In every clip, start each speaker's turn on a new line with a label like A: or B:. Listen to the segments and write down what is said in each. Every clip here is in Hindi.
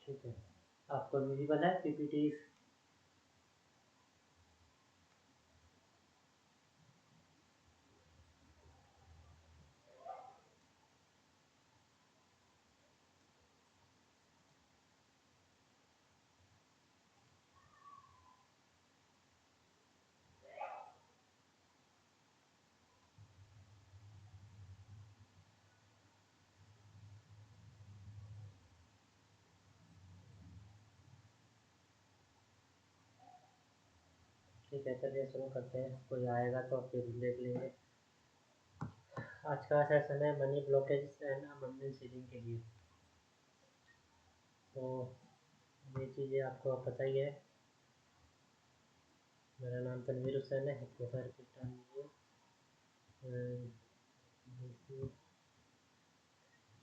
A: ठीक है। आपको विजिबल है पीपीटी? ठीक है, चलिए शुरू करते हैं। कोई आएगा तो फिर देख लेंगे। आज का सेशन है money blockage and abundance ceiling के लिए। तो ये चीज़ें आपको पता ही है। मेरा नाम तनवीर हुसैन है, प्रोफाइल पिक डालिए।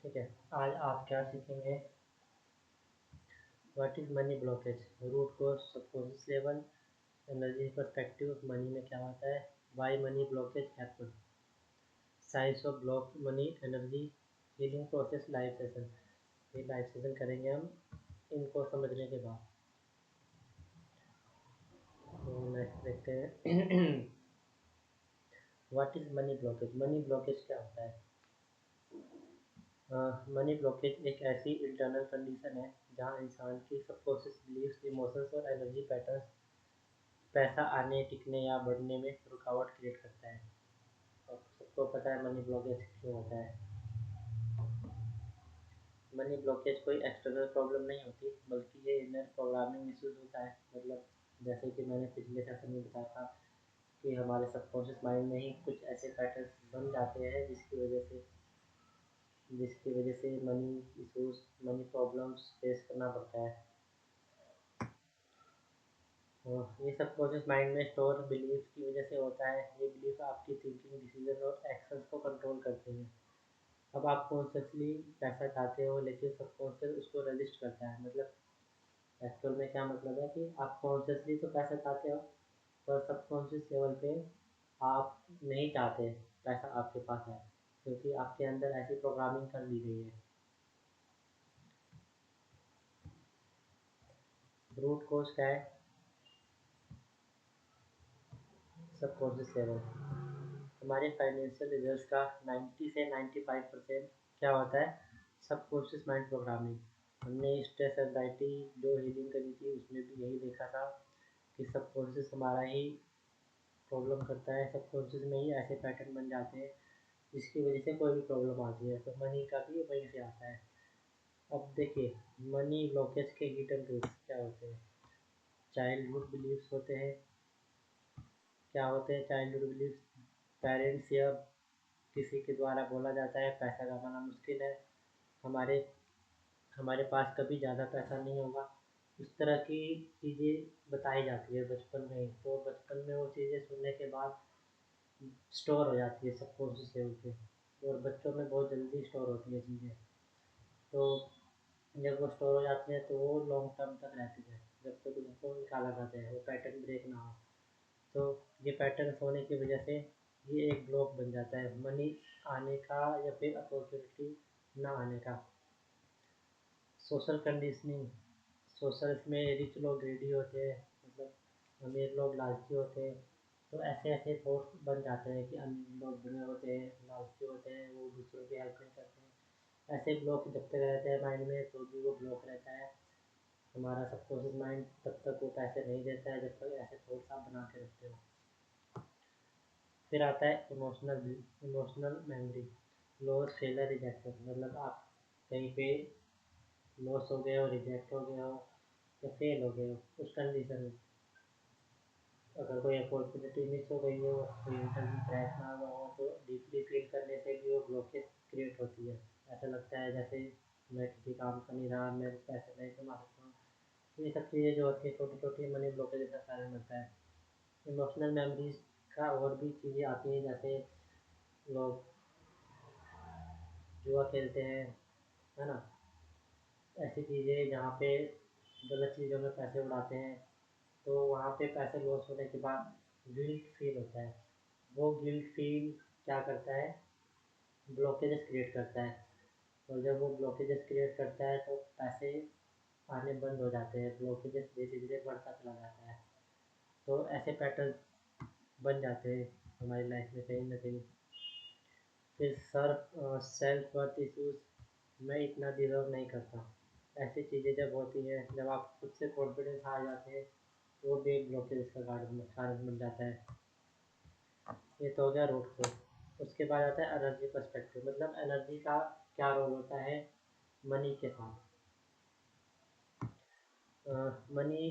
A: ठीक है, आज आप क्या सीखेंगे? What is money blockage, root cause, subconscious level, energy perspective, money में क्या होता है, why money blockage happen, science of block money, energy, healing process, live session. ये लाइव सेशन करेंगे हम इनको समझने के बाद। तो नेक्स्ट देखते हैं। What is money blockage, money blockage क्या होता है? मनी ब्लॉकेज एक ऐसी इंटरनल कंडीशन है जहाँ इंसान की सबकॉन्शियस बिलीव्स, इमोशंस और एनर्जी पैटर्न्स पैसा आने, टिकने या बढ़ने में रुकावट क्रिएट करता है। और सबको पता है मनी ब्लॉकेज क्यों होता है। मनी ब्लॉकेज कोई एक्सटर्नल प्रॉब्लम नहीं होती, बल्कि ये इनर प्रोग्रामिंग इश्यूज होता है। मतलब जैसे कि मैंने पिछले सेशन में बताया था कि हमारे सबकॉन्शियस माइंड में ही कुछ ऐसे पैटर्न्स बन जाते हैं जिसकी वजह से money issues, money problems face करना पड़ता है। ये सबकॉन्शियस माइंड में स्टोर बिलीफ की वजह से होता है। ये बिलीफ आपकी थिंकिंग, डिसीजन और एक्शंस को कंट्रोल करते हैं। अब आप कॉन्शियसली पैसा चाहते हो, लेकिन सबकॉन्शियस उसको रजिस्ट करता है। मतलब एक्चुअल में क्या मतलब है कि आप कॉन्शियसली तो पैसा चाहते हो, पर सबकॉन्शियस लेवल पे आप नहीं चाहते पैसा आपके पास है, क्योंकि आपके अंदर ऐसी प्रोग्रामिंग कर दी गई है। रूट कोज क्या है? Subconscious level. हमारे फाइनेंशियल रिजल्ट्स का 90 से 95% क्या होता है? Subconscious mind programming. हमने स्ट्रेस एंजाइटी जो हीलिंग करी थी उसमें भी यही देखा था कि सबकॉन्शियस हमारा ही प्रॉब्लम करता है। सबकॉन्शियस में ही ऐसे पैटर्न बन जाते हैं जिसकी वजह से कोई भी प्रॉब्लम आती है। तो मनी का भी वहीं से आता है। अब देखिए, मनी ब्लॉकेज के हिडन रूट्स क्या होते हैं? चाइल्डहुड बिलीव्स होते हैं। क्या होते हैं चाइल्डहुड बिलीव्स? पेरेंट्स या किसी के द्वारा बोला जाता है पैसा कमाना मुश्किल है, हमारे हमारे पास कभी ज़्यादा पैसा नहीं होगा। इस तरह की चीज़ें बताई जाती है बचपन में ही। तो बचपन में वो चीज़ें सुनने के बाद स्टोर हो जाती है सबकॉन्शियस लेवल पे, और बच्चों में बहुत जल्दी स्टोर होती है चीज़ें। तो जब वो स्टोर हो जाती है तो वो लॉन्ग टर्म तक रहती है, जब तक उनको निकाला जाता है, वो पैटर्न ब्रेक ना हो। तो ये पैटर्न होने की वजह से ये एक ब्लॉक बन जाता है मनी आने का या फिर अपॉर्चुनिटी ना आने का। Social conditioning. सोशल में रिच लोग ग्रेडी होते हैं, मतलब अमीर लोग लालची होते हैं। तो ऐसे ऐसे थॉट्स बन जाते हैं कि अमीर लोग बुरे होते हैं, लालची होते हैं, वो दूसरों की हेल्प नहीं करते हैं। ऐसे ब्लॉक जब तक रहते हैं माइंड में तो भी वो ब्लॉक रहता है। हमारा सबकॉन्शियस माइंड तब तक वो पैसे नहीं देता है जब तक ऐसे थॉट्स आप बना के रखते हो। फिर आता है emotional memory. Loss, failure, rejection. मतलब आप कहीं पे लॉस हो गए हो, रिजेक्ट हो गए हो या फेल हो गए हो उस कंडीशन में। अगर कोई अपॉर्चुनिटी मिस हो गई हो, कोई इंटरव्यू क्रैक ना हुआ हो, तो डीपली फील करने से भी वो ब्लॉकेज क्रिएट होती है। ऐसा लगता है जैसे मैं किसी काम का नहीं रहा, मैं पैसे नहीं कमा सकता हूँ। ये सब चीज़ें जो होती है छोटी छोटी मनी ब्लॉकेज का कारण बनता है। इमोशनल मेमोरीज का और भी चीज़ें आती हैं, जैसे लोग जुआ खेलते हैं, है ना। ऐसी चीज़ें जहाँ पे गलत चीज़ों में पैसे उड़ाते हैं, तो वहाँ पे पैसे लॉस होने के बाद गिल्ट फील होता है। वो गिल्ट फील क्या करता है? ब्लॉकेजेस क्रिएट करता है। और जब वो ब्लॉकेजेस क्रिएट करता है तो पैसे आने बंद हो जाते हैं, ब्लॉकेजेस धीरे धीरे बढ़ता चला जाता है। तो ऐसे पैटर्न बन जाते हैं हमारी लाइफ में कहीं ना कहीं। फिर सेल्फ वर्थ इशूज़, मैं इतना डिज़र्व नहीं करता, ऐसी चीज़ें जब होती हैं, जब आप खुद से कॉन्फिडेंस हार जाते हैं, तो वो भी एक ब्लॉकेज का कारण बन जाता है। ये तो हो गया रूट कोज। उसके बाद आता है एनर्जी पर्सपेक्टिव, मतलब एनर्जी का क्या रोल होता है मनी के साथ। मनी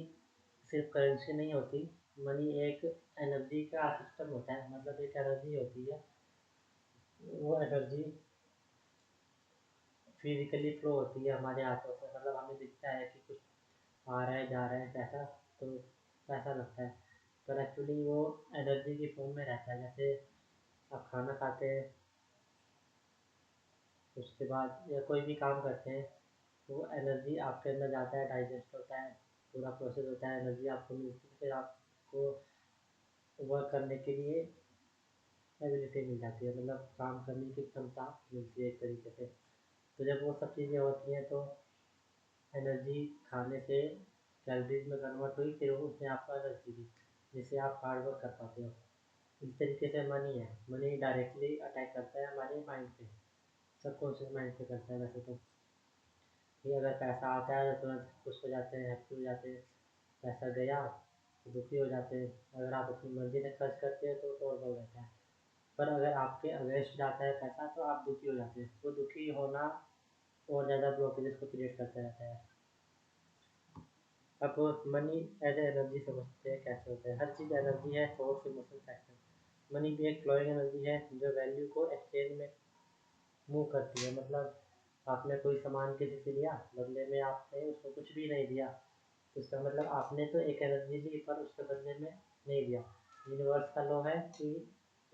A: सिर्फ करेंसी नहीं होती, मनी एक एनर्जी का सिस्टम होता है, मतलब एक एनर्जी होती है। वो एनर्जी फिजिकली फ्लो होती है हमारे हाथों से, मतलब हमें दिखता है कि कुछ आ रहा है जा रहा है पैसा, तो पैसा लगता है, पर एक्चुअली वो एनर्जी की फॉर्म में रहता है। जैसे आप खाना खाते हैं, उसके बाद या कोई भी काम करते हैं, तो वो एनर्जी आपके अंदर जाता है, डाइजेस्ट होता है, पूरा प्रोसेस होता है, एनर्जी आपको मिलती है, फिर आपको वर्क करने के लिए एबिलिटी मिल जाती है, मतलब काम करने की क्षमता मिलती है एक तरीके से। तो जब वो सब चीज़ें होती हैं, तो एनर्जी खाने से कैलोरीज में कन्वर्ट हुई, फिर वो उसने आपको एनर्जी दी, जिससे आप हार्ड वर्क कर पाते हो। इस तरीके से मनी है, मनी डायरेक्टली अटैक करता है हमारे माइंड पे, सबकॉन्शियस माइंड पे करता है वैसे तो। कि अगर पैसा आता है तो तुरंत खुश हो जाते हैं, हैप्पी हो जाते हैं, पैसा गया तो दुखी हो जाते हैं। अगर आप अपनी मर्जी से खर्च करते हैं तो नॉर्मल रहता है, पर अगर आपके अगेंस्ट जाता है पैसा तो आप दुखी हो जाते हैं। वो दुखी होना और ज़्यादा ब्लॉकेजेस को क्रिएट करता रहता है। अब मनी एज एनर्जी समझते हैं कैसे होता है। हर चीज़ एनर्जी है, सोर्स, इमोशन, एक्शन। मनी भी एक फ्लोइंग एनर्जी है जो वैल्यू को एक्सचेंज में मूव करती है। मतलब आपने कोई सामान किसी से लिया, बदले में आपने उसको कुछ भी नहीं दिया, तो इसका मतलब आपने तो एक एनर्जी ली पर उसके बदले में नहीं दिया। यूनिवर्स का लॉ है कि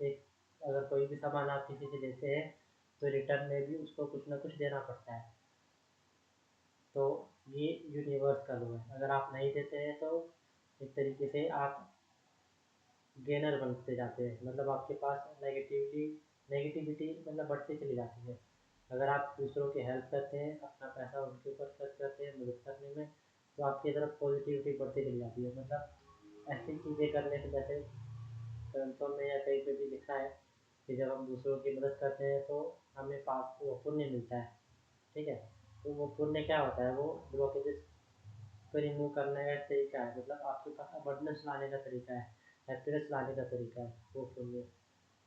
A: एक अगर कोई भी सामान आप किसी से लेते हैं, तो रिटर्न में भी उसको कुछ ना कुछ देना पड़ता है। तो ये यूनिवर्स का लॉ है। अगर आप नहीं देते हैं तो एक तरीके से आप गेनर बनते जाते हैं, मतलब आपके पास नेगेटिविटी मतलब बढ़ती चली जाती है। अगर आप दूसरों की हेल्प करते हैं, अपना पैसा उनके ऊपर खर्च करते हैं मदद करने में, तो आपकी तरफ पॉजिटिविटी बढ़ती चली जाती है। मतलब ऐसी चीज़ें करने से, जैसे ग्रंथों में या कहीं पे भी लिखा है कि जब हम दूसरों की मदद करते हैं तो हमें पाप वो पुण्य मिलता है। ठीक है, तो वो पुण्य क्या होता है, वो ब्लॉकेजेस को रिमूव करने का एक तरीका है, मतलब आपके पास अबंडेंस लाने का तरीका है, हैप्पीनेस लाने का तरीका है वो पुण्य।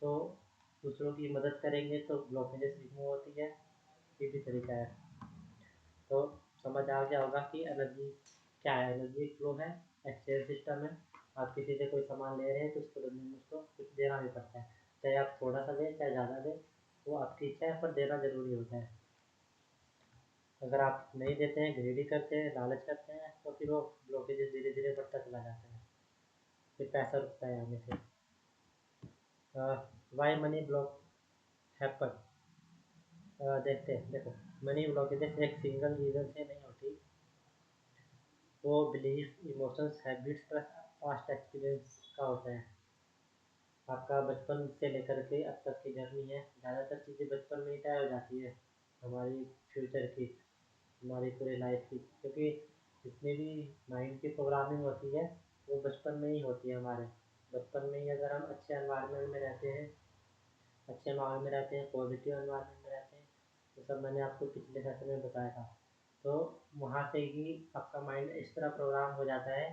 A: तो दूसरों की मदद करेंगे तो ब्लॉकेजेस रिमूव होती है, ये भी तरीका है। तो समझ आ गया होगा कि एनर्जी क्या है। एनर्जी एक फ्लो है, एक्सचेंज सिस्टम है। आप किसी से कोई सामान ले रहे हैं तो उसके बदले में उसको कुछ देना भी पड़ता है, चाहे आप थोड़ा सा दें चाहे ज़्यादा दें, वो आपकी इच्छा है, पर देना ज़रूरी होता है। अगर आप नहीं देते हैं, ग्रीडी करते हैं, लालच करते हैं, तो फिर वो ब्लॉकेजेस धीरे धीरे बढ़ता चला जाता है, फिर पैसा रुकता है आने से। वाई मनी ब्लॉक हैपन, देखते हैं, देखो, मनी ब्लॉकेजेस एक सिंगल रीज़न से नहीं होती, वो belief, emotions, habits plus past experience का होता है। आपका बचपन से लेकर के अब तक की जर्नी है, ज़्यादातर चीज़ें बचपन में ही तय हो जाती है हमारी फ्यूचर की, हमारी पूरी लाइफ की, क्योंकि जितनी भी माइंड की प्रोग्रामिंग होती है वो बचपन में ही होती है हमारे। बचपन में ही अगर हम अच्छे एनवायरनमेंट में रहते हैं, अच्छे माहौल में रहते हैं, पॉजिटिव एनवायरनमेंट में रहते हैं, तो सब मैंने आपको पिछले सेशन में बताया था, तो वहाँ से ही आपका माइंड इस तरह प्रोग्राम हो जाता है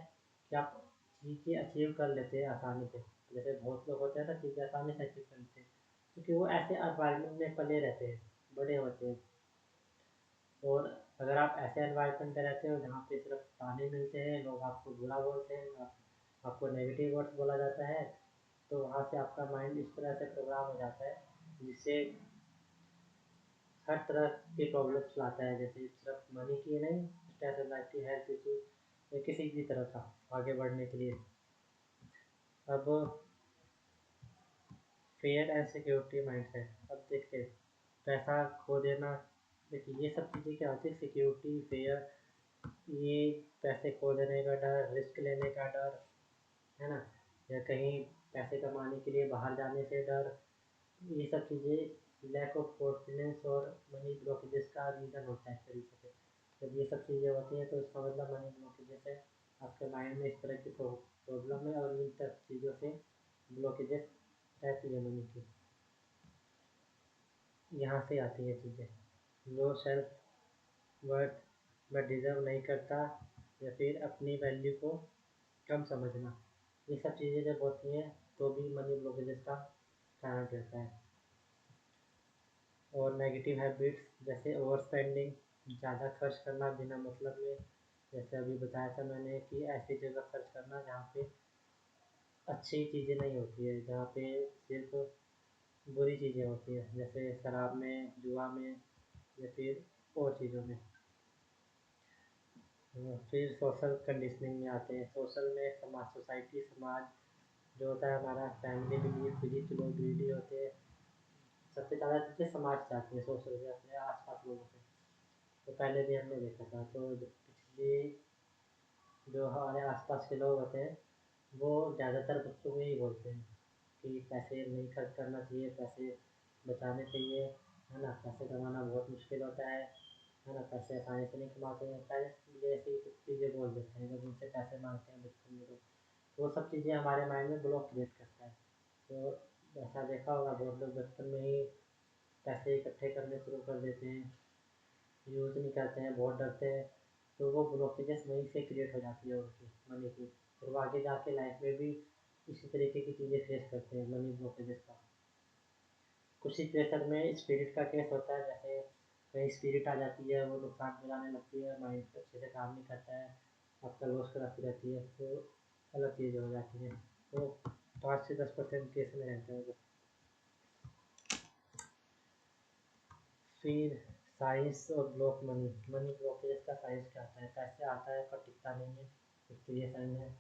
A: कि आप चीज़ें अचीव कर लेते हैं आसानी से। जैसे बहुत लोग होते हैं ना, चीज़ें आसानी से अचीव कर लेते हैं, क्योंकि वो ऐसे एनवायरनमेंट में पले रहते हैं, बड़े होते हैं। और अगर आप ऐसे एनवायरनमेंट में रहते हो जहाँ पे सिर्फ ताने मिलते हैं, लोग आपको बुरा बोलते हैं, आपको नेगेटिव वर्ड्स बोला जाता है, तो वहाँ से आपका माइंड इस तरह से प्रोग्राम हो जाता है, जिससे हर तरह की प्रॉब्लम्स लाता है। जैसे सिर्फ मनी की नहीं, स्ट्रेस, एंजाइटी, हेल्थ इशूज या किसी भी तरह का आगे बढ़ने के लिए। अब फेयर एंड सिक्योरिटी माइंडसेट, अब देखते हैं पैसा खो देना। देखिए ये सब चीज़ें क्या होती है, सिक्योरिटी, फेयर, ये पैसे खो देने का डर, रिस्क लेने का डर, है ना, या कहीं पैसे कमाने के लिए बाहर जाने से डर, ये सब चीज़ें लैक ऑफ कॉन्फिडेंस और मनी ब्लॉकेजेस का रीज़न होता है एक तरीके से। जब ये सब चीज़ें होती हैं तो इसका मतलब मनी ब्लॉकेजेस है, आपके माइंड में इस तरह की प्रॉब्लम है और इन सब चीज़ों से ब्लॉकेजेस रहती है मनी की। यहाँ से आती हैं चीज़ें, लो सेल्फ वर्थ, मैं डिज़र्व नहीं करता, या फिर अपनी वैल्यू को कम समझना। ये सब चीज़ें जब होती हैं तो भी मनी ब्लॉकेजेस का कारण रहता है। और नेगेटिव हैबिट्स जैसे ओवर स्पेंडिंग, ज़्यादा खर्च करना बिना मतलब में, जैसे अभी बताया था मैंने कि ऐसी जगह खर्च करना जहाँ पे अच्छी चीज़ें नहीं होती है, जहाँ पे सिर्फ बुरी चीज़ें होती हैं, जैसे शराब में, जुआ में, या फिर और चीज़ों में। फिर सोशल कंडीशनिंग में आते हैं। सोशल में सोसाइटी, समाज जो होता है हमारा, फैमिली बिलीफ, कुछ लोग ग्रीडी होते हैं। सबसे ज़्यादा चीज़ें समाज चाहती है सोशल से, अपने आसपास लोगों से। तो पहले भी हमने देखा था, तो पिछली जो हमारे आसपास के लोग होते हैं वो ज़्यादातर बच्चों में ही बोलते हैं कि पैसे नहीं खर्च करना चाहिए, पैसे बचाने चाहिए, है ना, पैसे कमाना बहुत मुश्किल होता है ना, पैसे आसानी से नहीं कमाते हैं, पहले ये ऐसी चीज़ें बोल देते हैं जब उनसे पैसे मांगते हैं बचपन में। तो वो सब चीज़ें हमारे माइंड में ब्लॉक क्रिएट करता है। तो ऐसा देखा होगा, बहुत लोग बचपन में ही पैसे इकट्ठे करने शुरू कर देते हैं, यूज़ नहीं करते हैं, बहुत डरते हैं। तो वो ब्लॉकेजेस वहीं से क्रिएट हो जाती है उनकी मनी की। फिर वो आगे जाके लाइफ में भी इसी तरीके की चीज़ें फेस करते हैं, मनी ब्लॉकेजेस का। कुछ सिचुएशन में स्पिरिट का केस होता है, जैसे कहीं स्पिरिट आ जाती है, वो नुकसान पहुँचाने लगती है, माइंड अच्छे से काम नहीं करता है, आपका लॉस कराती रहती है, तो अलग चीज़ें हो जाती हैं। तो 5 से 10% केस में रहता है वो। फिर साइंस और ब्लॉक मनी, मनी ब्लॉकेज का साइंस क्या होता है? पैसे आता है पर टिकता नहीं है, इसके लिए साइन है।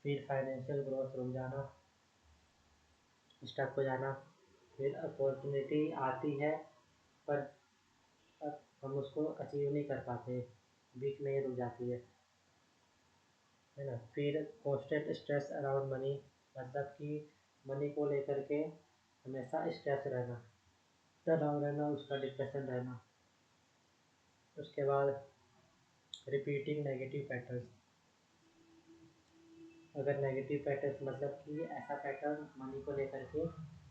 A: फिर फाइनेंशियल ग्रोथ रुक जाना, स्टक हो जाना। फिर अपॉर्चुनिटी आती है पर हम उसको अचीव नहीं कर पाते, बीच में ही रुक जाती है ना। फिर कॉन्स्टेंट स्ट्रेस अराउंड मनी, मतलब कि मनी को लेकर के हमेशा स्ट्रेस रहना, तनाव रहना, उसका डिप्रेशन रहना। उसके बाद रिपीटिंग नेगेटिव पैटर्न्स, अगर नेगेटिव पैटर्न्स मतलब कि ऐसा पैटर्न मनी को लेकर के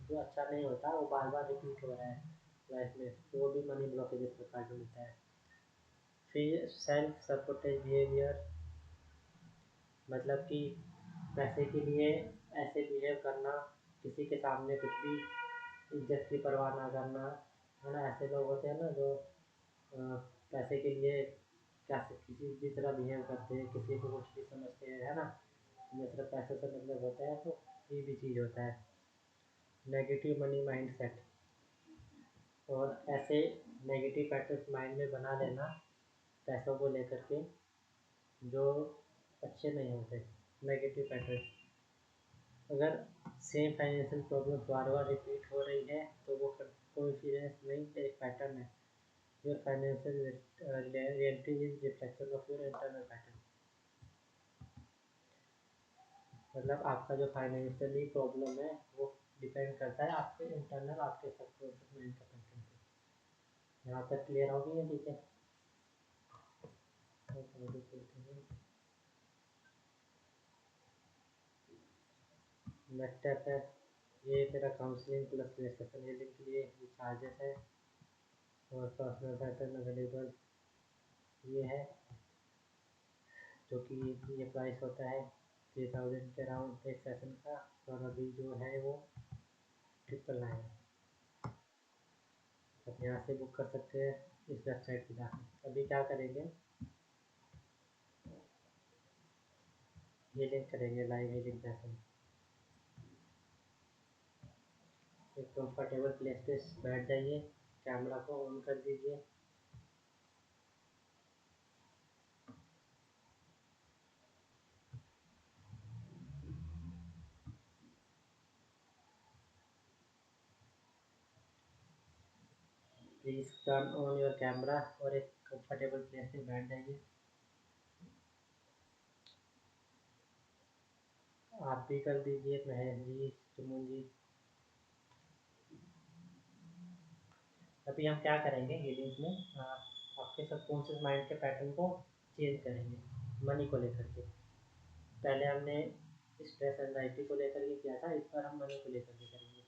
A: जो अच्छा नहीं होता, वो बार बार रिपीट हो रहा है लाइफ में, तो वो भी मनी ब्लॉकेजेस का कारण होता है। फिर सेल्फ सपोर्टेज बिहेवियर, मतलब कि पैसे के लिए ऐसे बिहेव करना, किसी के सामने कुछ भी इज्जत की परवाह ना करना, है ना। ऐसे लोग होते हैं ना जो पैसे के लिए कैसे किसी भी तरह बिहेव करते हैं, किसी को कुछ भी समझते हैं, है ना। मुझे सिर्फ पैसे से मतलब होता है, तो ये भी चीज़ होता है नेगेटिव मनी माइंड सेट। और ऐसे नेगेटिव पैटर्न्स माइंड में बना लेना पैसों को लेकर के जो अच्छे नहीं होते, नेगेटिव पैटर्न। अगर सेम फाइनेंशियल प्रॉब्लम बार बार रिपीट हो रही है तो वो कोइंसिडेंस नहीं, एक पैटर्न है। Your financial reality is reflection of your internal pattern, मतलब आपका जो फाइनेंशियली प्रॉब्लम है वो डिपेंड करता है आपके इंटरनल, आपके सबकॉन्शियस माइंड का पैटर्न पे। यहाँ तक क्लियर होगी ये चीज़ें? नेक्स्ट स्टेप है, ये मेरा काउंसलिंग प्लस रिलेक्सेशन हीलिंग के लिए ये चार्जेस है, और पर्सनल पैटर्न अवेलेबल ये है, जो कि ये प्राइस होता है 3000 के अराउंड एक सेशन का, और अभी जो है वो 999 है। आप यहाँ से बुक कर सकते हैं इस वेबसाइट पर जाकर। अभी क्या करेंगे, हीलिंग करेंगे, लाइव हीलिंग सेशन। एक कंफर्टेबल प्लेस पे बैठ जाइए, कैमरा को ऑन कर दीजिए। Please turn on your camera और एक कंफर्टेबल प्लेस पे बैठ जाइए। आप भी कर दीजिए, महेश जी, सुमन जी। अभी हम क्या करेंगे हीलिंग में, आपके सबकॉन्शियस माइंड के पैटर्न को चेंज करेंगे मनी को लेकर के। पहले हमने स्ट्रेस एंजाइटी को लेकर के किया था, इस बार हम मनी को लेकर के करेंगे।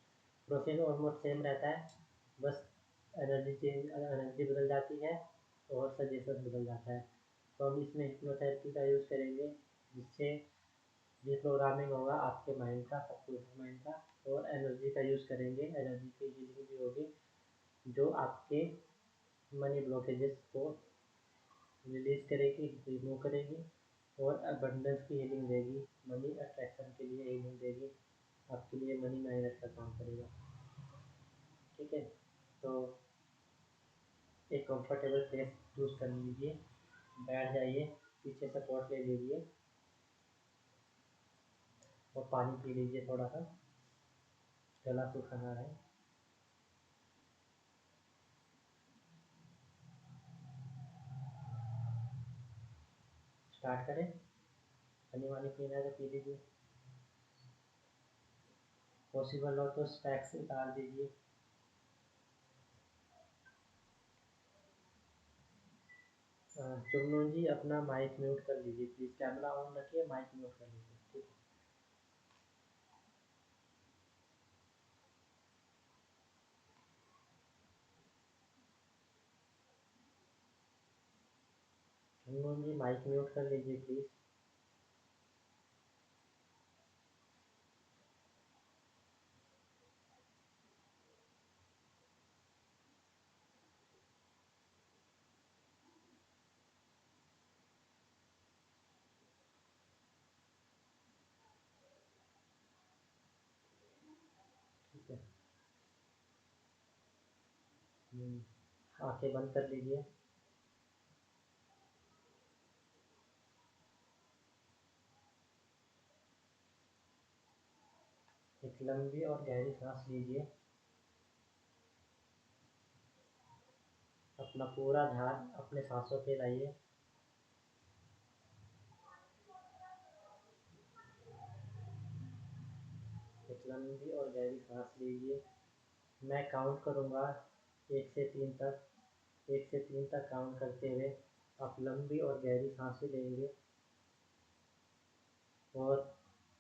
A: प्रोसेस ऑलमोस्ट सेम रहता है, बस एनर्जी बदल जाती है और सजेशन बदल जाता है। तो हम इसमें हिप्नोथेरेपी का यूज़ करेंगे, जिससे रिप्रोग्रामिंग होगा आपके माइंड का, सबकॉन्शियस माइंड का। और एनर्जी का यूज़ करेंगे, एनर्जी की हीलिंग भी होगी, जो आपके मनी ब्लॉकेजेस को रिलीज करेगी, रिमूव करेगी, और अबंडेंस की हीलिंग देगी, मनी अट्रैक्शन के लिए हीलिंग देगी, आपके लिए मनी मैग्नेट का काम करेगा। ठीक है, तो एक कंफर्टेबल प्लेस चूज़ कर लीजिए, बैठ जाइए, पीछे सपोर्ट ले लीजिए और पानी पी लीजिए थोड़ा सा, गला सूखा ना रहे। स्टार्ट करें, पानी वानी पीना है तो पी लीजिए, पॉसिबल हो तो स्पेक्स उतार दीजिए। चुमनू जी अपना माइक म्यूट कर लीजिए प्लीज़, कैमरा ऑन रखिए, माइक म्यूट कर लीजिए। ठीक है, चुमनू जी माइक म्यूट कर लीजिए प्लीज़। ठीक है, आंखें बंद कर लीजिए। एक लंबी और गहरी सांस लीजिए, अपना पूरा ध्यान अपने सांसों पे लाइए। एक लंबी और गहरी सांस लीजिए, मैं काउंट करूँगा 1 से 3 तक। 1 से 3 तक काउंट करते हुए आप लंबी और गहरी सांसें लेंगे और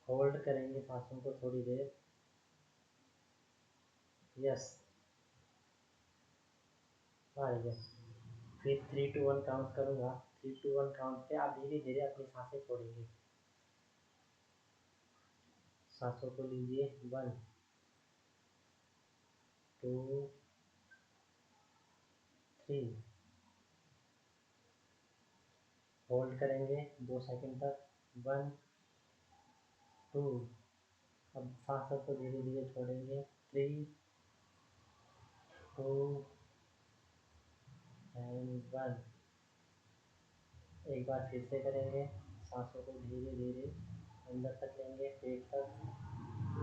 A: होल्ड करेंगे सांसों को थोड़ी देर। यस, आ रही है। फिर 3 to 1 काउंट करूँगा, 3 to 1 काउंट पे आप धीरे धीरे अपनी सांसें छोड़ेंगे। सांसों को लीजिए, 1 2 3, होल्ड करेंगे 2 सेकंड तक, 1 2। अब सांसों को धीरे धीरे छोड़ेंगे, 3 2 1। एक बार फिर से करेंगे, सांसों को धीरे धीरे अंदर तक लेंगे, पेट तक,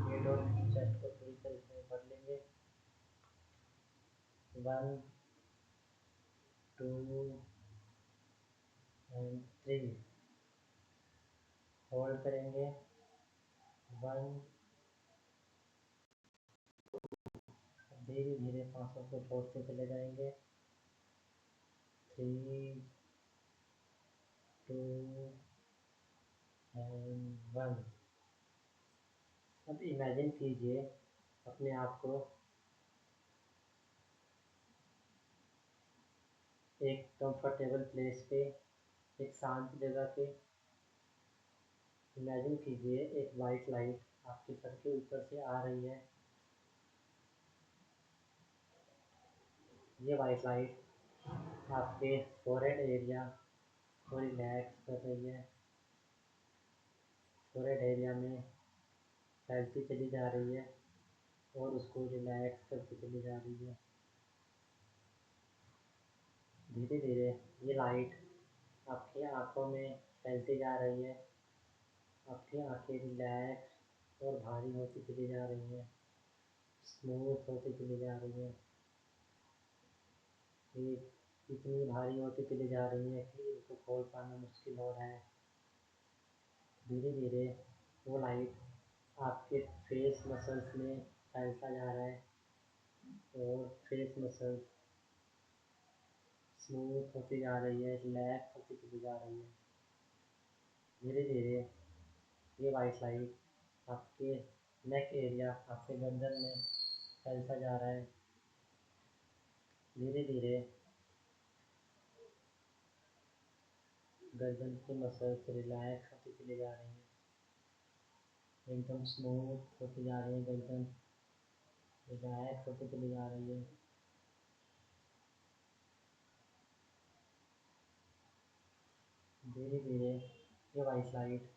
A: पेट और चेस्ट को पूरी तरीके से भर लेंगे। 1 2 3, होल्ड करेंगे, 1। धीरे धीरे सांसों को छोड़ते चले जाएंगे, 3 2 1। अब इमेजिन कीजिए अपने आप को एक कंफर्टेबल प्लेस पे, एक शांत जगह पे। इमेजिन कीजिए एक वाइट लाइट आपके सर के ऊपर से आ रही है। ये वाइट लाइट आपके फोरहेड एरिया को रिलैक्स कर रही है, फोरहेड एरिया में फैलती चली जा रही है और उसको रिलैक्स करती चली जा रही है। धीरे धीरे ये लाइट आपकी आंखों में फैलती जा रही है, आपकी आंखें रिलैक्स और भारी होती चली जा रही हैं, स्मूथ होती चली जा रही है। ये इतनी भारी होती चली जा रही है कि इनको खोल पाना मुश्किल हो रहा है। धीरे धीरे वो लाइट आपके फेस मसल्स में फैलता जा रहा है और फेस मसल्स स्मूथ होती जा रही है, रिलैक्स होती चली जा रही है। धीरे धीरे ये वाइट लाइट आपके नेक एरिया, आपके गर्दन में फैलता जा रहा है। धीरे धीरे गर्दन की मसल्स रिलैक्स होती चली जा रही है, एकदम स्मूथ होती जा रही है, गर्दन रिलैक्स होती चली जा रही है। धीरे धीरे ये वाइट लाइट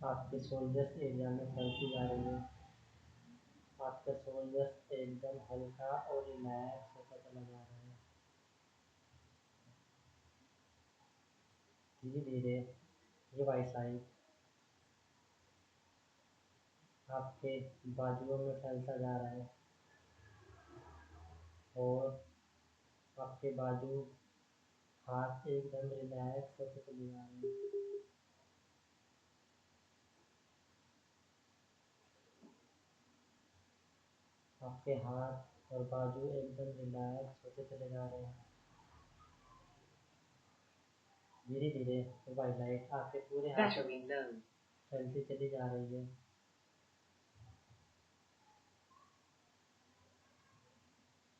A: आपके शोल्डर्स एरिया में फैलती जा रही है, आपका शोल्डर्स एकदम हल्का और रिलैक्स होता चला जा रहा है। धीरे धीरे ये वाइट लाइट आपके बाजुओं में फैलता जा रहा है और आपके बाजू हाथ एकदम रिलैक्स होते चले जा रहे हैं। आपके हाथ और बाजू एकदम रिलैक्स होते चले जा रहे हैं। धीरे धीरे वाइट लाइट आपके पूरे हाथ फैलती चली जा रही है।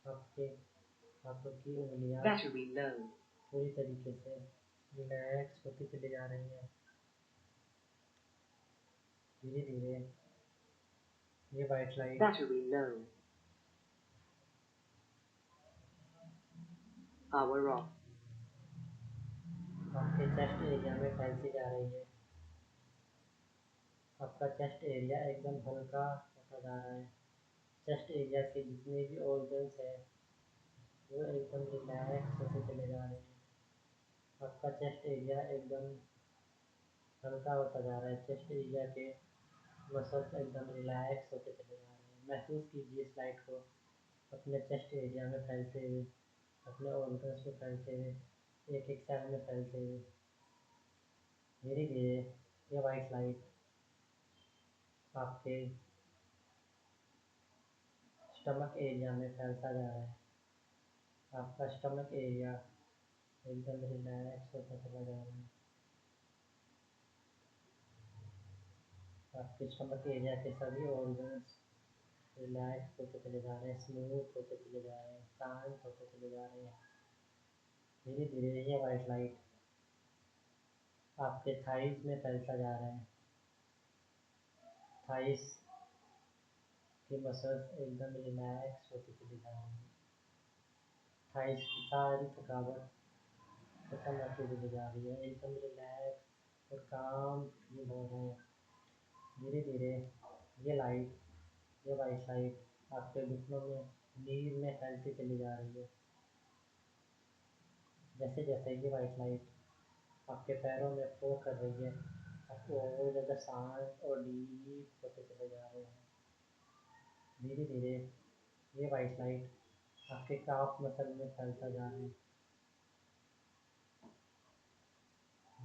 A: आपके हाथों की उंगलियां पूरी तरीके से रिलैक्स होती चली जा रही है। धीरे धीरे ये वाइट लाइट आपके चेस्ट एरिया में फैलती जा रही है। आपका चेस्ट एरिया एकदम हल्का होता जा रहा है। चेस्ट एरिया के जितने भी ऑर्गन्स है वो एकदम रिलैक्स होते चले जा रहे हैं। आपका चेस्ट एरिया एकदम हल्का होता जा रहा है। चेस्ट एरिया के मसल्स एकदम रिलैक्स होते चले जा रहे हैं। महसूस कीजिए इस लाइट को अपने चेस्ट एरिया में फैलते हुए, अपने ऑर्गन्स में फैलते हुए, एक एक सेल में फैलते हुए। धीरे धीरे ये वाइट लाइट आपके स्टमक एरिया में फैलता जा रहा है। आपका स्टमक एरिया एकदम रिलैक्स होता चला जा रहा है। आपके स्टमक एरिया के सभी ऑर्गन्स रिलैक्स होते चले जा रहे हैं, स्मूथ होते चले जा रहे हैं, शांत होते चले जा रहे हैं। धीरे धीरे ये वाइट लाइट आपके थाइस में फैलता जा रहा है। थाइस की मसल्स एकदम रिलैक्स होती चली जा रही है। थाइस की सारी थकावट खत्म होती चली जा रही है, एकदम रिलैक्स और काम फील हो रहे हैं। धीरे धीरे ये लाइट, ये वाइट लाइट आपके घुटनों में, नीज में फैलती चली जा रही है। जैसे जैसे ये वाइट लाइट आपके पैरों में फ्लो कर रही है, आपको और ज़्यादा शांत और डीप होते चले जा रहे हैं। धीरे धीरे ये वाइट लाइट आपके काफ मसल में फैलता जा रहा है।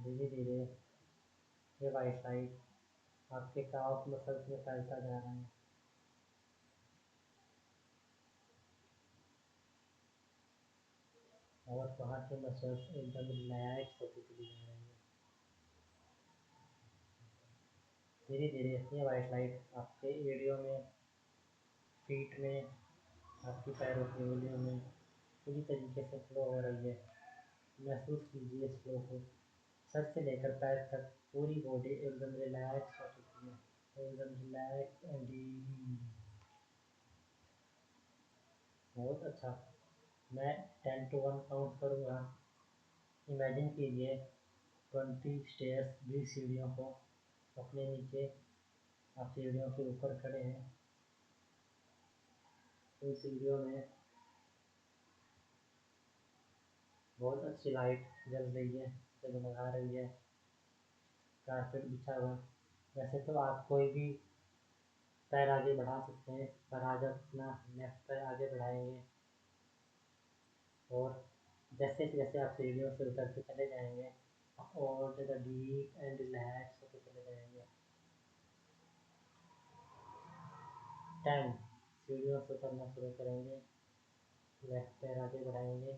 A: धीरे धीरे ये वाइट लाइट आपके काफ मसल्स में फैलता जा रहा है। और वहाँ के मसल्स एकदम रिलैक्स होते चली जा रही है। धीरे धीरे ये वाइट लाइट आपके एड़ियों में, फीट में, आपकी पैरों की उंगलियों में पूरी तरीके से फ्लो हो रही है। महसूस कीजिए इस फ्लो को। सर से लेकर पैर तक पूरी बॉडी एकदम रिलैक्स हो चुकी है, एकदम रिलैक्स एंड डीप। बहुत अच्छा। मैं 10 to 1 काउंट करूँगा। इमेजिन कीजिए 20 स्टेयर्स, 20 सीढ़ियों को अपने नीचे, आप सीढ़ियों के ऊपर खड़े हैं। उन सीढ़ियों में बहुत अच्छी लाइट जल रही है, जगमगा रही है, कारपेट बिछा हुआ। वैसे तो आप कोई भी पैर आगे बढ़ा सकते हैं, पर आज आप अपना लेफ्ट पैर आगे बढ़ाएंगे और जैसे जैसे आप सीढ़ियों से उतरते चले जाएंगे और ज़्यादा डीप एंड रिलैक्स होते चले जाएंगे। 10 सीढ़ियों से उतरना शुरू करेंगे, लेफ्ट पैर आगे बढ़ाएंगे,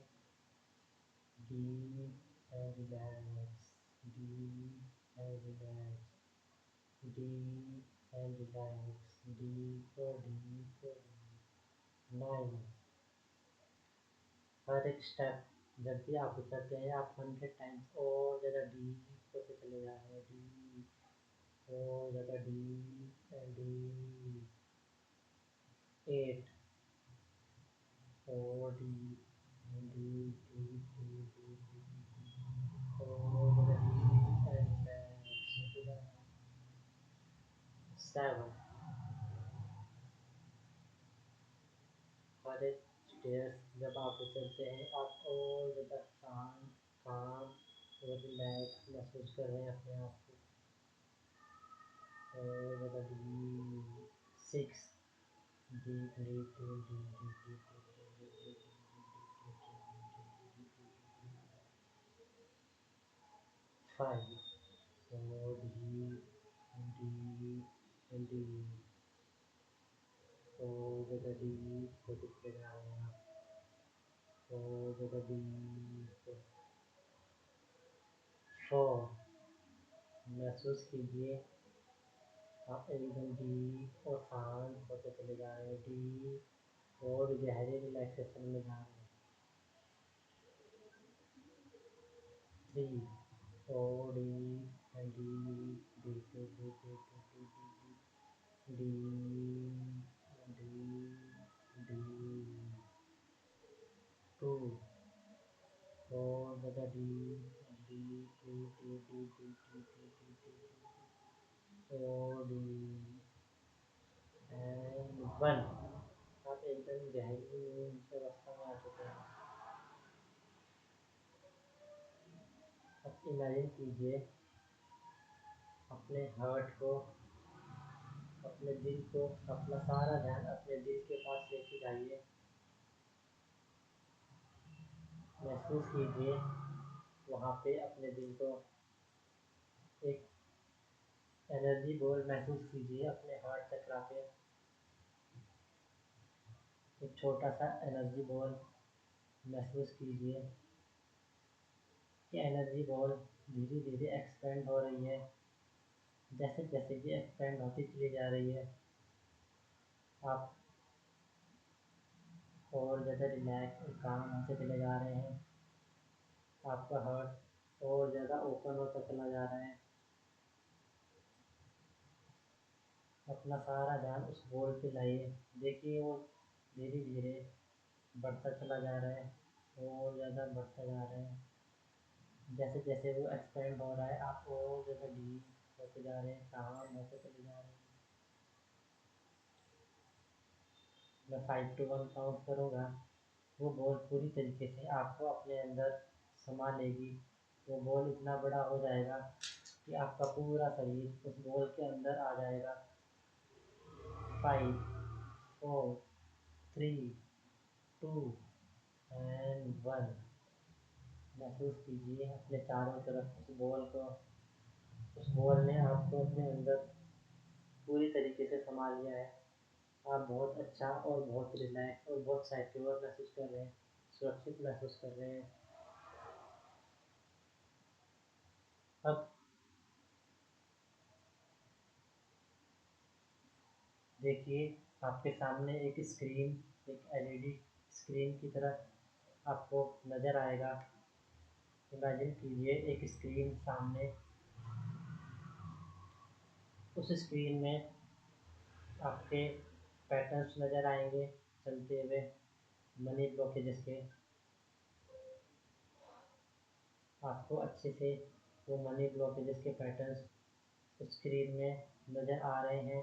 A: deep and relax, deep and relax, deep and relax, deeper, deeper. 9. हर एक स्टेप जब भी आप उतरते हैं आप 100 टाइम्स और ज़्यादा डीप होते चले जा रहे हैं, डीप और ज़्यादा डीप एंड डीप। 8 और deep and deep deep deep deep और ज़्यादा डीप एंड रिलैक्स। 7 हर एक स्टेयर्स जब आप उतरते हैं आप और ज़्यादा शांत, काम और रिलैक्स महसूस कर रहे हैं अपने आप को और ज़्यादा deep. 6 deep, deep, deep, deep, deep, deep, deep, deep, deep, deep. 5 और deep and deep and deep और ज़्यादा डीप होते चले जा रहे हैं आप और ज़्यादा डीप। 4 महसूस कीजिए आप एकदम डीप और शांत होते चले जा रहे हैं, डीप और गहरे रिलैक्सेशन में जा रहे हैं। 3 और deep and deep deep deep deep deep deep deep deep deep. 2 और ज़्यादा deep deep deep deep deep deep deep deep deep और डीप एंड 1 आप एकदम गहरी नींद की अवस्था में आ चुके हैं। अब इमेजिन कीजिए अपने हार्ट को, अपने दिल को, अपना सारा ध्यान अपने दिल के पास लेके जाइए। महसूस कीजिए वहाँ पे अपने दिल को एक एनर्जी बॉल महसूस कीजिए अपने हार्ट चक्रा पे एक छोटा सा एनर्जी बॉल महसूस कीजिए कि एनर्जी बॉल धीरे धीरे एक्सपेंड हो रही है। जैसे जैसे ये एक्सपेंड होती चली जा रही है आप और ज़्यादा रिलैक्स और काम होते चले जा रहे हैं। आपका हार्ट और ज़्यादा ओपन होता चला जा रहा है। अपना सारा ध्यान उस बॉल पे लाइए, देखिए वो धीरे धीरे बढ़ता चला जा रहा है और ज़्यादा बढ़ता जा रहा है। जैसे जैसे वो एक्सपेंड हो रहा है आप और ज़्यादा डीप होते जा रहे हैं, काम होते चले जा रहे हैं। मैं 5 to 1 काउंट करूँगा, वो बॉल पूरी तरीके से आपको अपने अंदर समा लेगी। वो बॉल इतना बड़ा हो जाएगा कि आपका पूरा शरीर उस बॉल के अंदर आ जाएगा। 5 4 3 2 एंड 1 महसूस कीजिए अपने चारों तरफ उस बॉल को। उस बॉल ने आपको अपने अंदर पूरी तरीके से संभाल लिया है। आप बहुत अच्छा और बहुत रिलैक्स और बहुत सिक्योर महसूस कर रहे हैं, सुरक्षित महसूस कर रहे हैं। अब देखिए आपके सामने एक स्क्रीन, एक एलईडी स्क्रीन की तरह आपको नज़र आएगा। इमेजिन कीजिए एक स्क्रीन सामने, उस स्क्रीन में आपके पैटर्न्स नज़र आएंगे चलते हुए मनी ब्लॉकेजेस के। आपको अच्छे से वो मनी ब्लॉकेजेस के पैटर्न्स उस स्क्रीन में नज़र आ रहे हैं।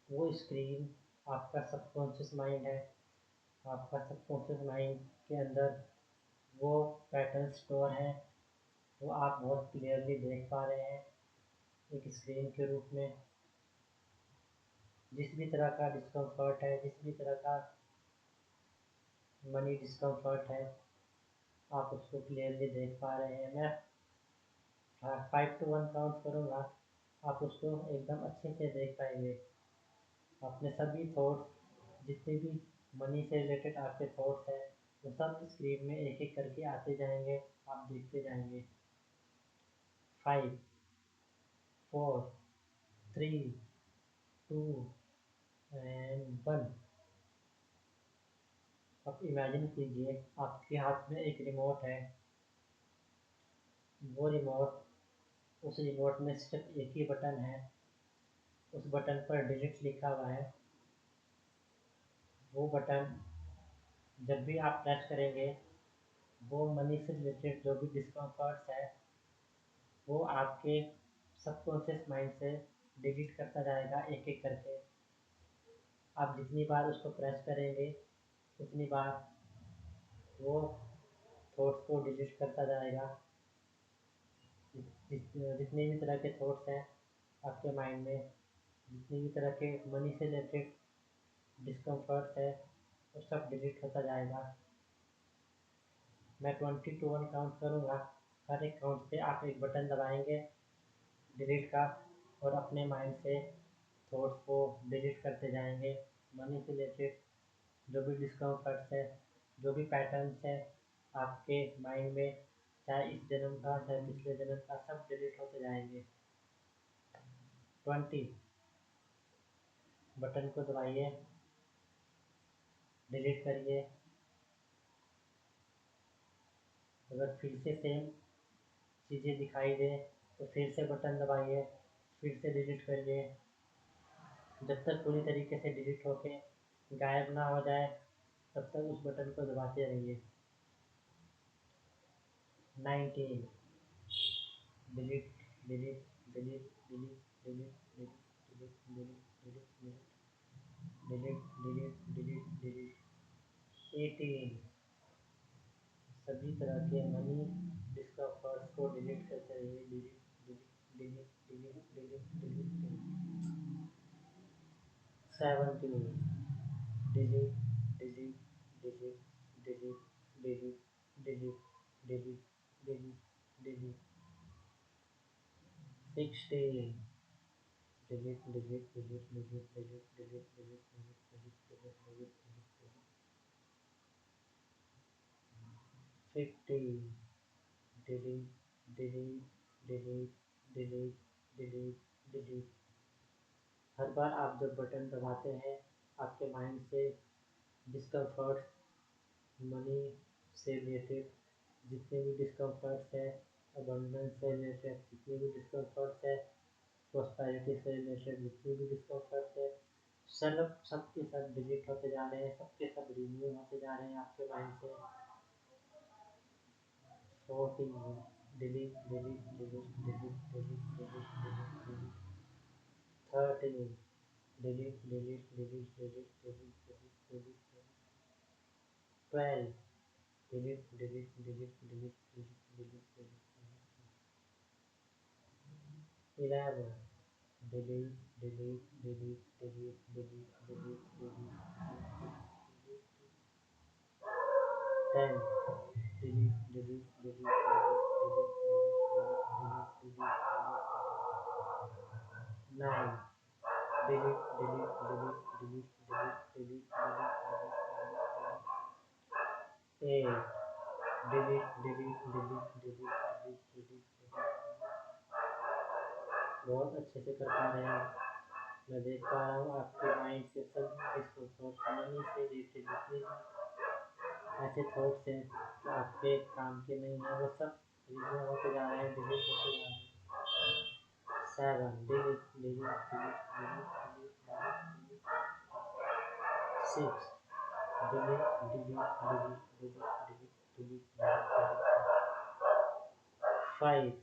A: वो स्क्रीन आपका सबकॉन्शियस माइंड है। आपका सबकॉन्शियस माइंड के अंदर वो पैटर्न स्टोर है, वो आप बहुत क्लियरली देख पा रहे हैं एक स्क्रीन के रूप में। जिस भी तरह का डिस्कम्फर्ट है, जिस भी तरह का मनी डिस्कम्फर्ट है, आप उसको क्लियरली देख पा रहे हैं। मैं 5 to 1 काउंट करूँगा, आप उसको एकदम अच्छे से देख पाएंगे। अपने सभी थॉट्स जितने भी मनी से रिलेटेड आपके थॉट्स हैं वो सब स्क्रीन में एक एक करके आते जाएंगे, आप देखते जाएंगे। 5, 4, 3, 2 एंड 1। अब इमेजिन कीजिए आपके हाथ में एक रिमोट है। वो रिमोट, उस रिमोट में सिर्फ एक ही बटन है, उस बटन पर डिजिट लिखा हुआ है। वो बटन जब भी आप प्रेस करेंगे वो मनी से रिलेटेड जो भी डिस्कम्फर्ट्स है वो आपके सबकॉन्शियस माइंड से डिलीट करता जाएगा एक एक करके। आप जितनी बार उसको प्रेस करेंगे उतनी बार वो थॉट्स को डिलीट करता जाएगा। जितने भी तरह के थॉट्स हैं आपके माइंड में, जितनी भी तरह के मनी से रिलेटेड डिस्कम्फर्ट्स है वो सब डिलीट होता जाएगा। मैं 20 to 1 काउंट करूँगा, हर एक काउंट पे आप एक बटन दबाएंगे डिलीट का और अपने माइंड से थॉट्स को डिलीट करते जाएंगे। मनी से रिलेटेड जो भी डिस्कम्फर्ट्स है, जो भी पैटर्न्स है आपके माइंड में, चाहे इस जन्म का चाहे पिछले जन्म का, सब डिलीट होते जाएंगे। 20 बटन को दबाइए, डिलीट करिए। अगर फिर से सेम चीज़ें दिखाई दे तो फिर से बटन दबाइए, फिर से डिलीट करिए। जब तक पूरी तरीके से डिलीट होके गायब ना हो जाए तब तक उस बटन को दबाते रहिए। 19 delete, delete, delete, delete, delete, delete, delete, delete, delete, delete, delete, delete, delete. 18 सभी तरह के मनी डिस्कम्फर्ट्स को डिलीट करते रहिए। Delete, delete, delete, delete, delete, delete, delete. 17 delete, delete, delete, delete, delete, delete, delete, delete, delete. 16 delete, delete, delete, delete, delete, delete, delete, delete, delete, delete, delete, delete. 15 delete, delete, delete, delete, delete, delete. हर बार आप जब बटन दबाते हैं आपके माइंड से डिस्कम्फर्ट्स, मनी से रिलेटेड जितने भी डिस्कम्फर्ट्स है, अबंडेंस से रिलेटेड जितने भी डिस्कम्फर्ट्स है, प्रॉस्पेरिटी से रिलेटेड जितने भी डिस्कम्फर्ट्स है, सबके सब डिलीट होते जा रहे हैं, सबके सब रिन्यू होते जा रहे हैं आपके माइंड से। 14 delete, delete, delete, delete, delete, delete, delete, delete. 13 delete, delete, delete, delete, delete, delete, delete, delete. 12 delete, delete, delete, delete, delete, delete, delete. 11 delete, delete, delete, delete, delete, delete, delete, delete, delete. 10 delete, delete, delete, delete, delete, delete, delete, delete, delete. 9 delete, delete, delete, delete, delete, delete, delete, delete, delete. 8 delete, delete, delete, delete, delete, delete, delete. बहुत अच्छे से कर पा रहे हैं आप। मैं देख पा रहा हूँ आपके माइंड से सब डिस्कम्फर्ट, मनी से रिलेटेड जितने भी ऐसे थॉट्स हैं जो आपके काम के नहीं हैं वो सब रिमूव होते जा रहे हैं, डिलीट होते जा रहे हैं। 7 delete, delete, delete, delete, delete, delete, delete. 6 delete, delete, delete, delete, delete, delete, delete. 5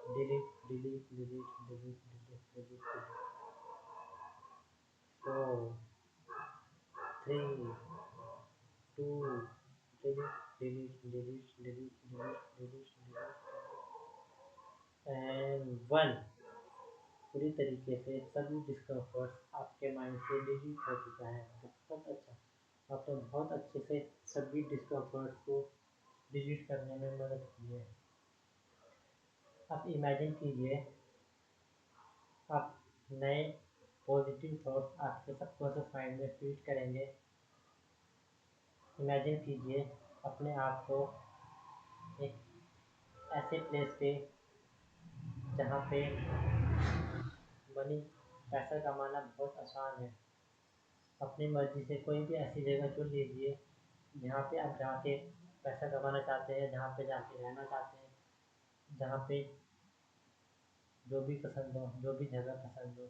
A: delete, delete, delete, delete, delete, delete, delete. 4 3 2 delete, delete, delete, delete, delete, delete, delete, and 1। पूरी तरीके से सभी डिस्कम्फर्ट आपके माइंड से डिलीट हो चुका है। बहुत अच्छा, आपने बहुत अच्छे से सभी डिस्कम्फर्ट को डिलीट करने में मदद की है। आप इमेजिन कीजिए आप नए पॉजिटिव थॉट्स आपके सबकॉन्शियस माइंड में फीड करेंगे इमेजिन कीजिए अपने आप को एक ऐसे प्लेस पे जहाँ पे मनी पैसा कमाना बहुत आसान है। अपनी मर्जी से कोई भी ऐसी जगह चुन लीजिए जहाँ पे आप जाके पैसा कमाना चाहते हैं, जहाँ पे जाके रहना चाहते हैं, जहाँ पे जो भी पसंद हो, जो भी जगह पसंद हो।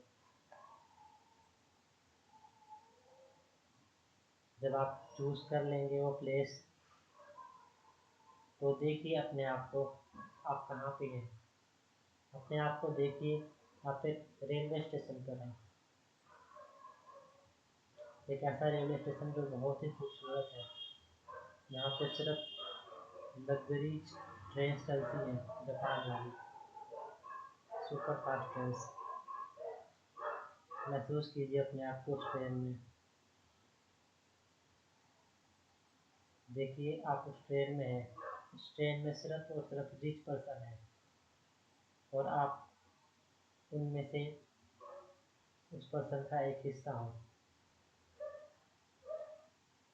A: जब आप चूज़ कर लेंगे वो प्लेस, तो देखिए अपने आप को आप कहाँ पे हैं। अपने आप को देखिए आप एक रेलवे स्टेशन पर हैं। एक ऐसा रेलवे स्टेशन जो बहुत ही खूबसूरत है, यहाँ पे सिर्फ लग्जरी ट्रेन चलती हैं, जापान वाली सुपर फास्ट ट्रेन। महसूस कीजिए अपने आप को उस ट्रेन में। देखिए आप उस ट्रेन में हैं। उस ट्रेन में सिर्फ और सिर्फ रिच पर्सन है और आप उनमें से उस पर्सन का एक हिस्सा हो।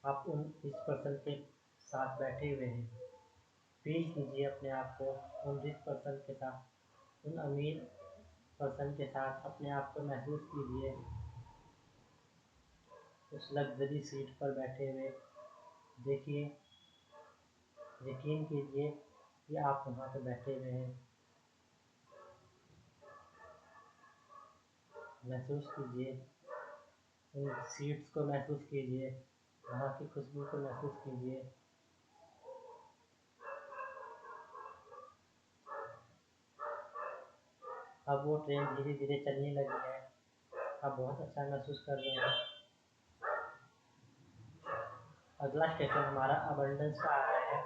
A: आप उन इस पर्सन के साथ बैठे हुए हैं। फील कीजिए अपने आप को उन रिच पर्सन के साथ, उन अमीर पर्सन के साथ अपने आप को महसूस कीजिए उस लग्जरी सीट पर बैठे हुए। देखिए, यकीन कीजिए कि आप वहाँ पर बैठे हुए हैं। महसूस कीजिए उन सीट्स को, महसूस कीजिए वहाँ की खुशबू को, महसूस कीजिए। अब वो ट्रेन धीरे धीरे चलने लगी है। आप बहुत अच्छा महसूस कर रहे हैं। अगला स्टेशन हमारा अबंडेंस का आ रहा है।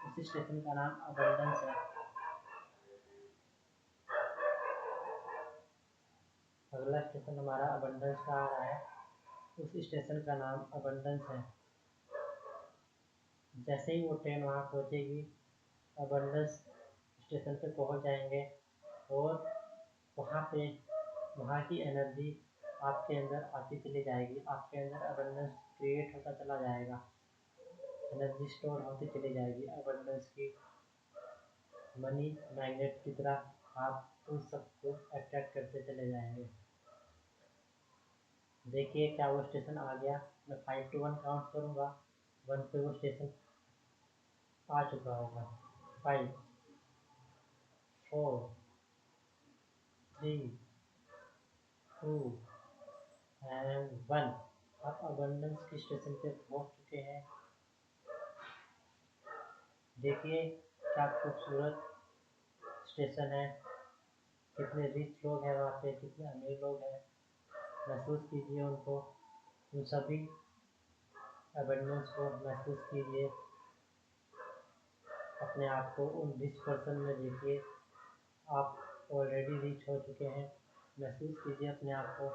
A: उसी स्टेशन का नाम अबंडेंस है। अगला स्टेशन हमारा अबंडेंस का आ रहा है। उस स्टेशन का नाम अबंडेंस है। जैसे ही वो ट्रेन वहाँ पहुँचेगी, अबंडेंस स्टेशन पे पहुँच जाएंगे और वहाँ पे वहाँ की एनर्जी आपके अंदर आती चली जाएगी। आपके अंदर अबंडेंस क्रिएट होता चला जाएगा, एनर्जी स्टोर होती चली जाएगी अबंडेंस की। मनी मैग्नेट की तरह आप उन सबको अट्रैक्ट करते चले जाएंगे। देखिए क्या वो स्टेशन आ गया। मैं 5 to 1 काउंट करूँगा, 1 पे वो स्टेशन आ चुका होगा। 5, 4, 3, 2 एंड 1। आप अबंडेंस के स्टेशन पे पहुँच चुके हैं। देखिए क्या खूबसूरत स्टेशन है, कितने रिच लोग हैं वहाँ पे, कितने अमीर लोग हैं। महसूस कीजिए उनको, उन सभी अबंडेंस को महसूस कीजिए। अपने आप को उन रिच पर्सन में देखिए, आप ऑलरेडी रिच हो चुके हैं। महसूस कीजिए अपने आप को,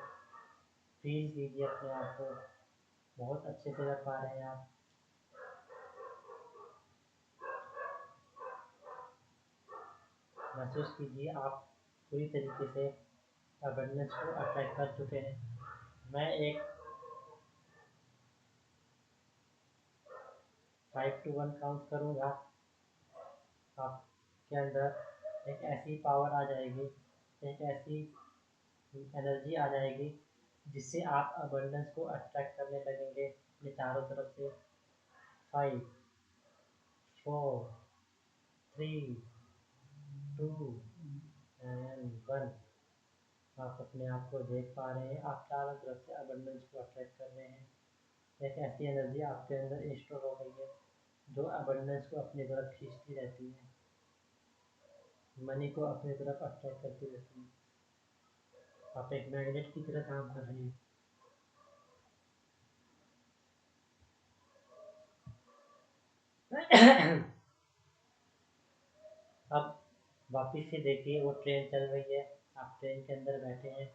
A: फील कीजिए अपने आप को, बहुत अच्छे से कर पा रहे हैं आप। महसूस कीजिए आप पूरी तरीके से अबंडेंस को अट्रैक्ट कर चुके हैं। मैं एक 5 to 1 काउंट करूँगा, आपके अंदर एक ऐसी पावर आ जाएगी, एक ऐसी एनर्जी आ जाएगी जिससे आप अबंडेंस को अट्रैक्ट करने लगेंगे अपने चारों तरफ से। 5, 4, 3, 2 एंड 1। आप अपने आप को देख पा रहे हैं, आप चारों तरफ से अबंडेंस को अट्रैक्ट कर रहे हैं। एक ऐसी एनर्जी आपके अंदर स्टोर हो गई है जो अबंडेंस को अपनी तरफ खींचती रहती है, मनी को अपनी तरफ अट्रैक्ट करती रहती है। आप एक मैग्नेट की तरह काम कर रहे हैं। अब वापिस से देखिए वो ट्रेन चल रही है, आप ट्रेन के अंदर बैठे हैं।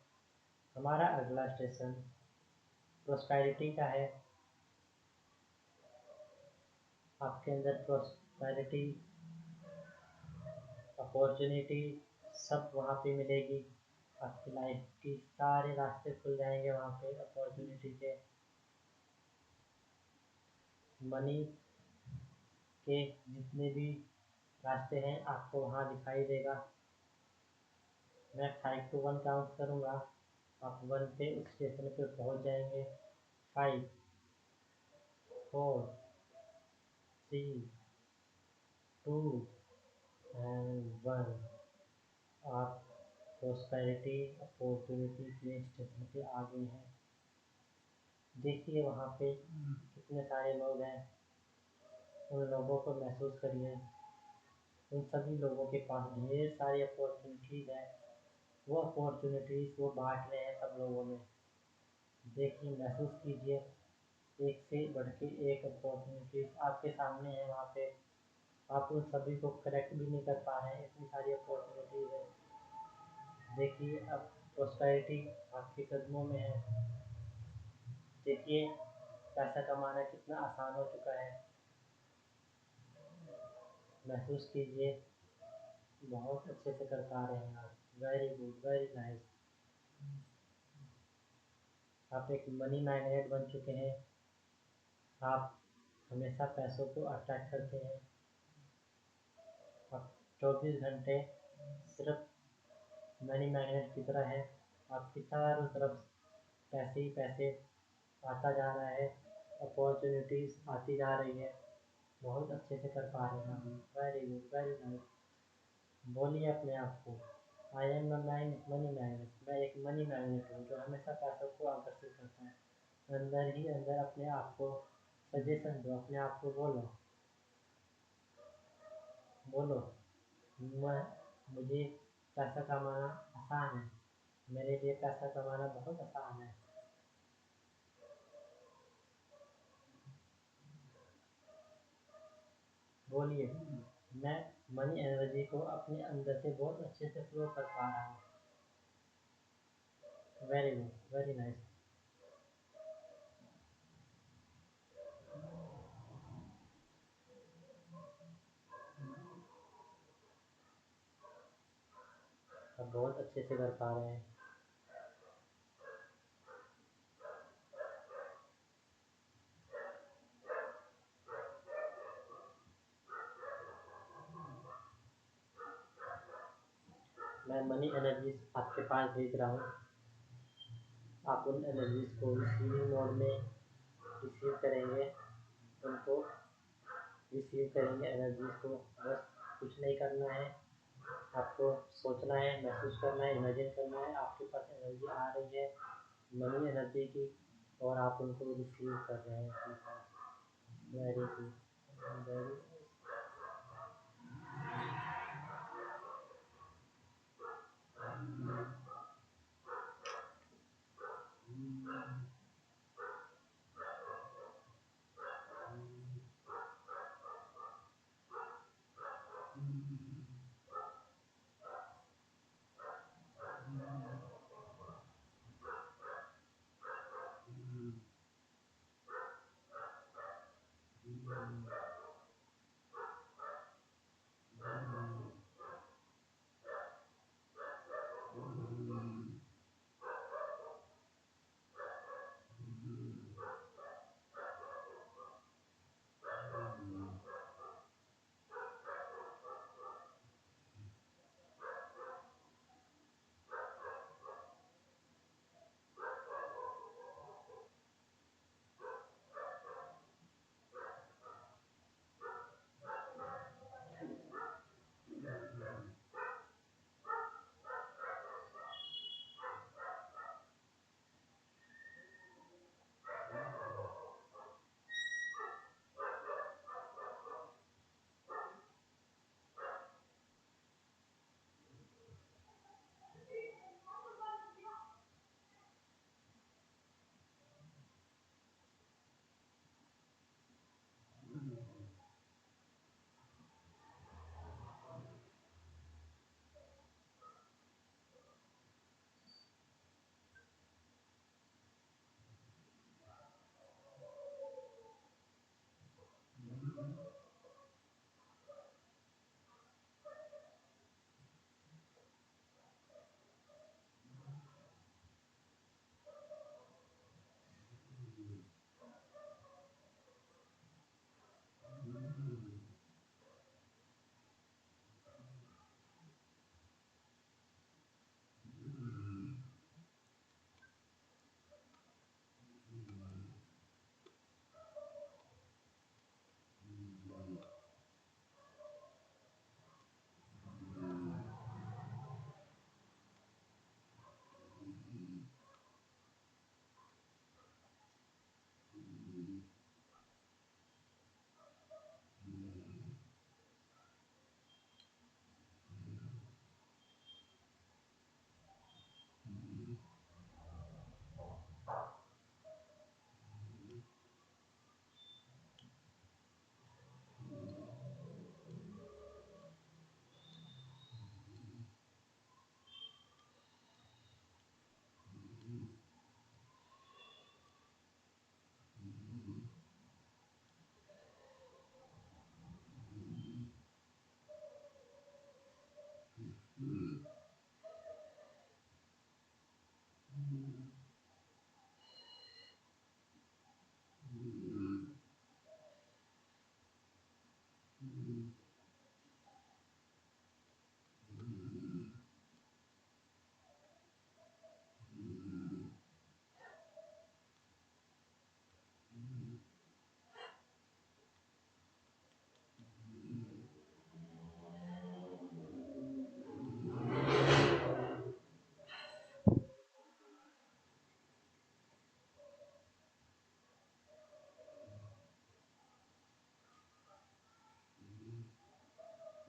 A: हमारा अगला स्टेशन प्रोस्पेरिटी का है। आपके अंदर प्रोस्पेरिटी, अपॉर्चुनिटी सब वहाँ पे मिलेगी। आपकी लाइफ की सारे रास्ते खुल जाएंगे वहाँ पे अपॉर्चुनिटी के। मनी के जितने भी रास्ते हैं आपको वहाँ दिखाई देगा। मैं 5 to 1 काउंट करूँगा, आप 1 पे उस स्टेशन पे पहुँच जाएंगे। 5, 4, 3, 2 एंड 1। आप प्रॉस्पेरिटी अपॉर्चुनिटी के स्टेशन पे आ गए हैं। देखिए वहाँ पे कितने सारे लोग हैं, उन लोगों को महसूस करिए। उन सभी लोगों के पास ढेर सारी अपॉर्चुनिटीज़ है, वो अपॉर्चुनिटीज़ वो बांट रहे हैं सब लोगों में। देखिए, महसूस कीजिए, एक से बढ़ के एक अपॉर्चुनिटीज़ आपके सामने है। वहाँ पे आप उन सभी को कलेक्ट भी नहीं कर पा रहे हैं, इतनी सारी अपॉर्चुनिटीज़ है। देखिए अब प्रॉस्पेरिटी आपके कदमों में है। देखिए पैसा कमाना कितना आसान हो चुका है। महसूस कीजिए, बहुत अच्छे से कर पा रहे हैं आप। Very good, very nice. आप एक मनी मैग्नेट बन चुके हैं। आप हमेशा पैसों को अट्रैक्ट करते हैं। आप 24 घंटे सिर्फ मनी मैग्नेट की तरह है। आपकी चारों तरफ पैसे ही पैसे आता जा रहा है, अपॉर्चुनिटीज़ आती जा रही है। बहुत अच्छे से कर पा रहे हैं आप। Very good, very nice. बोलिए अपने आप को, I am a money magnet. मैं एक मनी मैग्नेट हूँ जो हमेशा पैसों को आकर्षित करता है। अंदर ही अंदर अपने आप को सजेशन दो, अपने आप को बोलो, बोलो मैं मुझे पैसा कमाना आसान है, मेरे लिए पैसा कमाना बहुत आसान है। बोलिए, मैं मनी एनर्जी को अपने अंदर से बहुत अच्छे से फ्लो कर पा रहा हूँ। Very good, very nice. आप बहुत अच्छे से कर पा रहे हैं। मैं मनी एनर्जीज आपके पास भेज रहा हूँ। आप उन एनर्जीज को रिसीविंग मोड में रिसीव करेंगे, उनको रिसीव करेंगे एनर्जीज को। बस कुछ नहीं करना है, आपको सोचना है, महसूस करना है, इमेजिन करना है आपके पास एनर्जी आ रही है मनी एनर्जी की, और आप उनको रिसीव कर रहे हैं अपने पास। Very good, very.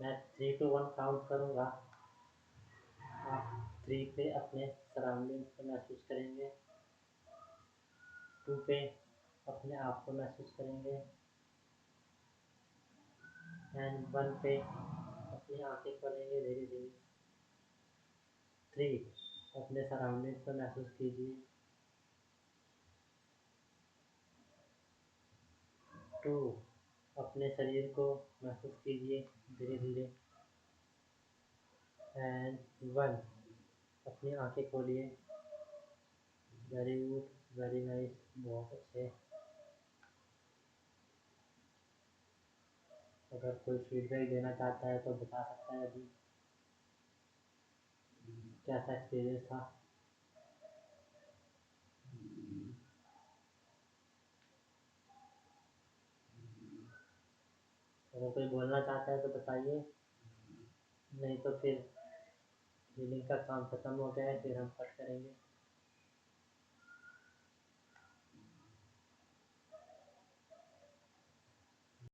A: मैं 3 to 1 काउंट करूँगा। आप 3 पे अपने सराउंडिंग को महसूस करेंगे, 2 पे अपने आप को महसूस करेंगे, एंड 1 पे अपनी आँखें खोलेंगे धीरे धीरे। 3 अपने सराउंडिंग को महसूस कीजिए। 2 अपने शरीर को महसूस कीजिए धीरे धीरे। एंड 1 अपनी आँखें खोलिए। वेरी गुड, वेरी नाइस, बहुत अच्छे। अगर कोई फीडबैक देना चाहता है तो बता सकता है अभी कैसा एक्सपीरियंस था। अगर कोई बोलना चाहता है तो बताइए, नहीं तो फिर हीलिंग का काम ख़त्म हो गया है, फिर हम कट करेंगे।